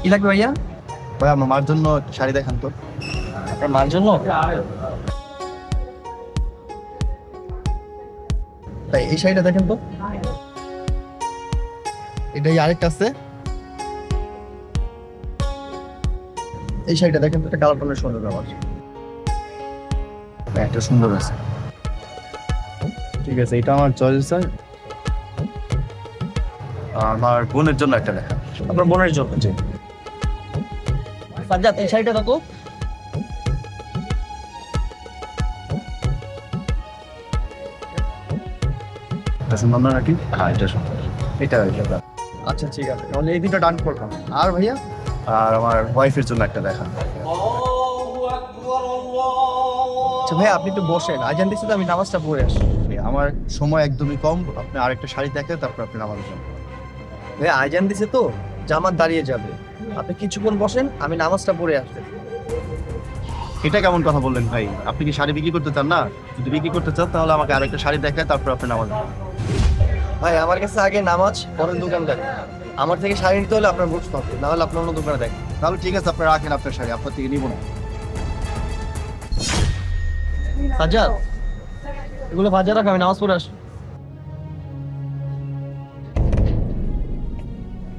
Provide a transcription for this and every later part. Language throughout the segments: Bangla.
কি লাগবে ভাইয়া? ভাই আমার মার জন্য একটা শাড়ি দেখান তো। আপনার মার জন্য? তাই এই শাড়িটা দেখেন তো। এটাই আরেকটা আছে, এই শাড়িটা দেখেন তো, এটা কালার টোনের সুন্দর আমার। একটা সুন্দর আছে, ঠিক আছে, এটা আমার চয়েস। আমার বোনের জন্য একটা দেখা। আপনার বোনের জন্য? জি। সাজ্জাদ, এই শাড়িটা দেখো। এটা সুন্দর না নাকি? হ্যাঁ এটা সুন্দর, এটা। আচ্ছা ঠিক আছে, তাহলে এই দুটো ডান করলাম। আর ভাইয়া, আর আমার ওয়াইফের জন্য একটা দেখা। আচ্ছা ভাইয়া, আপনি একটু বসেন, আজান দিচ্ছে তো, আমি নামাজটা পড়ে আসি। আমার সময় একদমই কম, আপনি আরেকটা শাড়ি দেখেন, তারপর আপনি নামাজ যান। ভাইয়া আজান দিছে তো, জামাত দাঁড়িয়ে যাবে, আপনি কিছুক্ষণ বসেন, আমি নামাজটা পড়ে আসতে। এটা কেমন কথা বললেন ভাই? আপনি কি শাড়ি বিক্রি করতে চান না? যদি বিক্রি করতে চান তাহলে আমাকে আরেকটা শাড়ি দেখায়, তারপর আপনি নামাজ যান। ভাই আমার কাছে আগে নামাজ, পরের দোকানদার। আমার থেকে শাড়ি নিতে হলে আপনার বুঝতে হবে, না হলে আপনার অন্য দোকানে দেখেন। তাহলে ঠিক আছে, আপনি রাখেন আপনার শাড়ি, আপনার থেকে নিব না। সাজ্জাদ, এগুলো বাজার রাখ, আমি নামাজ পড়ে আসি।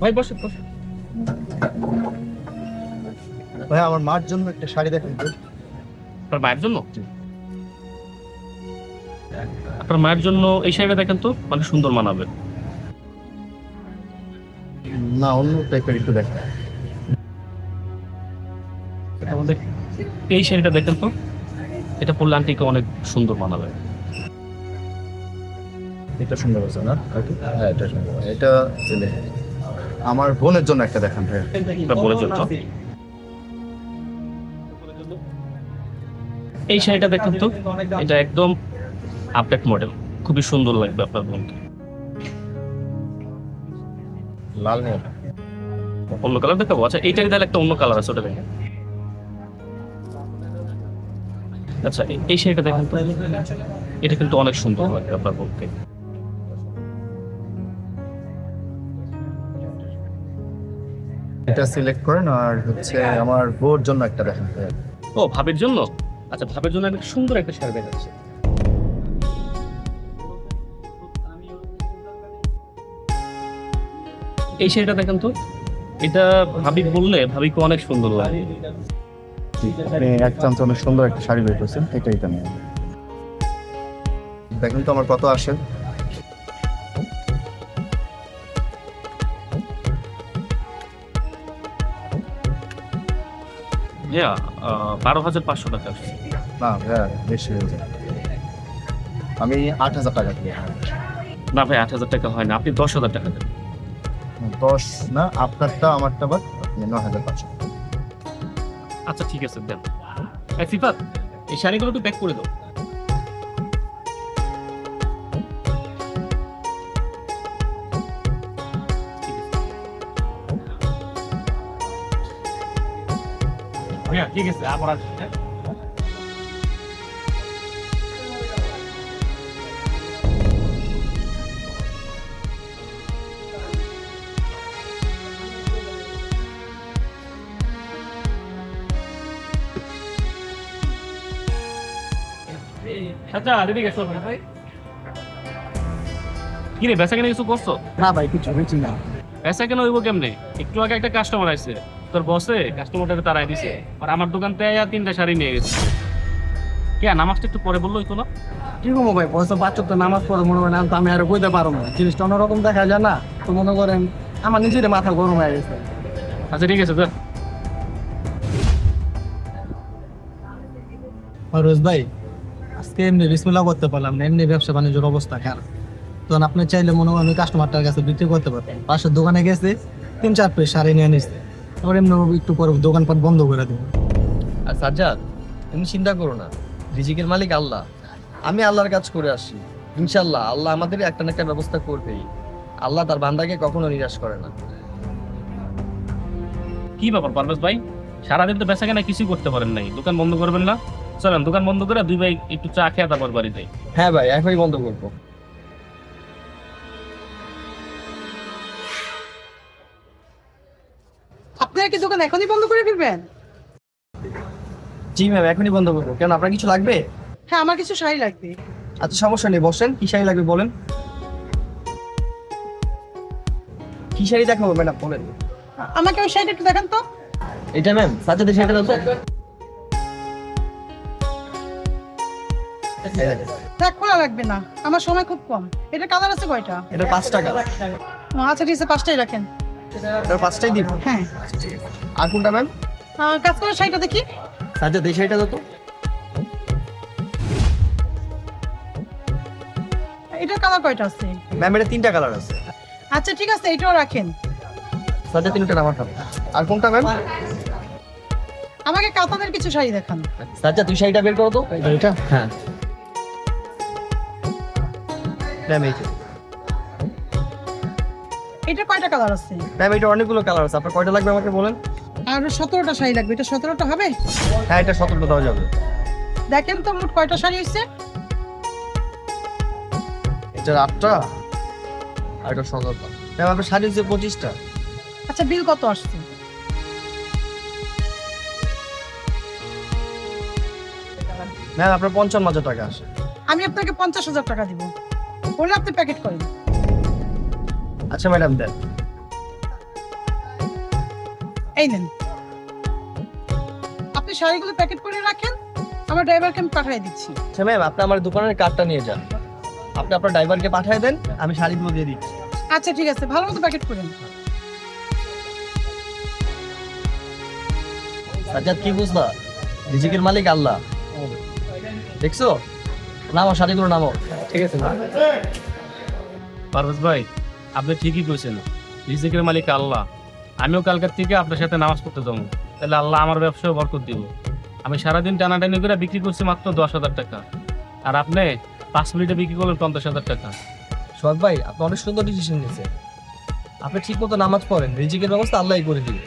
ভাই বসে বসে। ভাই আমার মার জন্য একটা শাড়ি দেখেন তো। আপনার মায়ের জন্য? আপনার মায়ের জন্য এই শাড়িটা দেখেন তো, মানে সুন্দর মানাবে। না, অন্য টাইপের একটু দেখেন। আমাদের এই শাড়িটা দেখেন তো, এটা পরলে আন্টিকে অনেক সুন্দর মানাবে। এটা সুন্দর আছে না? হ্যাঁ এটা সুন্দর, এটা ছেলে। আমার বোনের জন্য একটা দেখান ভাই। এটা বোনের জন্য। এই শাড়িটা দেখেন তো, এটা একদম আপডেট মডেল, খুবই সুন্দর লাগবে আপনার বোনকে। লাল নেই? অন্য কালার দেখাবো? আচ্ছা এইটারই তাহলে একটা অন্য কালার আছে, ওটা দেখেন। আচ্ছা এই শাড়িটা দেখেন তো, এটা কিন্তু অনেক সুন্দর লাগবে আপনার বোনকে। এটা সিলেক্ট করেন, আর হচ্ছে আমার বউর জন্য একটা দেখেন ভাই। ও ভাবের জন্য? আচ্ছা ভাবের জন্য একটা সুন্দর একটা শাড়ি দেখাচ্ছে। এই শাড়িটা দেখেন তো, এটা ভাবি বললে ভাবিকে অনেক সুন্দর লাগে। আপনি এক চান্স অনেক সুন্দর একটা শাড়ি বের করছেন, এটাই তো নিয়ে দেখেন তো আমার কত আসে। ইয়া 12,500 টাকা আসছে। না ভাইয়া, বেশি হয়ে যায়। আমি 8,000 টাকা দিই। না ভাই 8,000 টাকা হয় না, আপনি 10,000 টাকা দেন। 10 না, আপনারটা আমারটা বাদ, আপনি 9,500। আচ্ছা ঠিক আছে দেন। সিফাত, এই শাড়িগুলো একটু প্যাক করে দাও। ঠিক আছে আবার আসছি। আচ্ছা এদিকে এসো ভাই। কি রে, বেচা কেনা কিছু করছো? না ভাই, কিছু বুঝি না। বেচা কেনা হইব কেমনে? একটু আগে একটা কাস্টমার আসছে, তোর বসে কাস্টমারটাকে তাড়াই দিছে, আর আমার দোকান থেকে 3টা শাড়ি নিয়ে গেছে। কে নামাজটা একটু পরে বললো হইতো না? কি করবো ভাই, বছর বাচ্চা তো নামাজ পড়ে মনে হয় না, তো আমি আর কইতে পারবো না, জিনিসটা অন্যরকম দেখা যায় না, তো মনে করেন আমার নিজের মাথা গরম হয়ে গেছে। আচ্ছা ঠিক আছে স্যার। রোজ ভাই, আজকে এমনি বিসমিল্লাহ করতে পারলাম না, এমনি ব্যবসা বাণিজ্যের অবস্থা খারাপ। তখন আপনি চাইলে মনে করেন কাস্টমারটার কাছে বিক্রি করতে পারতেন। পাশের দোকানে গেছে, 3-4 পিস শাড়ি নিয়ে নিচ্ছে, তারপর এমনি একটু পরে দোকানপাট বন্ধ করে দেবো। আর সাজ্জাদ, তুমি চিন্তা করো না, রিজিকের মালিক আল্লাহ, আমি আল্লাহর কাজ করে আসি, ইনশাল্লাহ আল্লাহ আমাদের একটা না একটা ব্যবস্থা করবেই। আল্লাহ তার বান্দাকে কখনো নিরাশ করে না। কি ব্যাপার পারভেজ ভাই, সারাদিন তো বেচা কেনা কিছুই করতে পারেন নাই, দোকান বন্ধ করবেন না? চলেন দোকান বন্ধ করে দুই ভাই একটু চা খেয়ে তারপর বাড়ি যাই। হ্যাঁ ভাই, এখনই বন্ধ করবো। আপনারা কি দোকান এখনই বন্ধ করে ফেলবেন? জি ম্যাম, এখনই বন্ধ করবো। কেন, আপনার কিছু লাগবে? হ্যাঁ, আমার কিছু শাড়ি লাগবে। আচ্ছা সমস্যা নেই, বসেন। কি শাড়ি লাগবে বলেন। কি শাড়ি দেখাবো ম্যাডাম বলেন। আমাকে ওই শাড়িটা একটু দেখান তো। এটা ম্যাম সাজ্জাদের শাড়িটা দাও তো। এই দেখেন। দেখ, খোলা লাগবে না, আমার সময় খুব কম। এটা কালার আছে কয়টা? এটা 5 টাকা। আচ্ছা ঠিক আছে, 5টাই রাখেন। এটা 5টাই দিব। হ্যাঁ। আর কোনটা ম্যাম? কাজ করার শাড়িটা দেখি। সাজ্জাদ এই শাড়িটা দাও তো। এটার কালার কয়টা আছে? ম্যাম এটা 3টা কালার আছে। আচ্ছা ঠিক আছে, এটাও রাখেন। সাজ্জাদ 3টা নাম্বার খাবে। আর কোনটা ম্যাম? আমাকে কাতানের কিছু শাড়ি দেখান। সাজ্জাদ তুই শাড়িটা বের করো তো। এটা? হ্যাঁ ম্যাম এই যে। এটার কয়টা কালার আছে? ম্যাম এটা অনেকগুলো কালার আছে, আপনার কয়টা লাগবে আমাকে বলেন। আর 17টা শাড়ি লাগবে। এটা 17টা হবে? হ্যাঁ এটা 17টা দেওয়া যাবে। দেখেন তো মোট কয়টা শাড়ি হয়েছে। এটার 8টা আর এটা 17টা। ম্যাম আপনার শাড়ি হচ্ছে 25টা। আচ্ছা, বিল কত আসছে? ম্যাম আপনার 55,000 টাকা আসে। আমি আপনাকে 50,000 টাকা দিব, বলে আপনি প্যাকেট করেন। আচ্ছা ম্যাডাম দেন। এই নেন, আপনি শাড়িগুলো প্যাকেট করে রাখেন, আমার ড্রাইভারকে আমি পাঠিয়ে দিচ্ছি। আচ্ছা ম্যাম আপনি আমার দোকানের কার্ডটা নিয়ে যান, আপনি আপনার ড্রাইভারকে পাঠিয়ে দেন, আমি শাড়িগুলো দিয়ে দিচ্ছি। আচ্ছা ঠিক আছে, ভালো মতো প্যাকেট করেন। সাজ্জাদ কি বুঝলা, রিজিকের মালিক আল্লাহ, দেখছো? নামো শাড়িগুলো নামো। ঠিক আছে পারভেজ ভাই, আপনি ঠিকই কইছেন, রিজিকের মালিক আল্লাহ। আমিও কালকের থেকে আপনার সাথে নামাজ পড়তে যাবো, তাহলে আল্লাহ আমার ব্যবসায় বরকত দিব। আমি সারাদিন টানাটানি করে বিক্রি করছি মাত্র 10,000 টাকা, আর আপনি 5 মিনিটে বিক্রি করলেন 50,000 টাকা। সোহাগ ভাই আপনি অনেক সুন্দর ডিসিশন নিয়েছেন। আপনি ঠিক মতো নামাজ পড়েন, রিজিকের ব্যবস্থা আল্লাহই করে দিবে।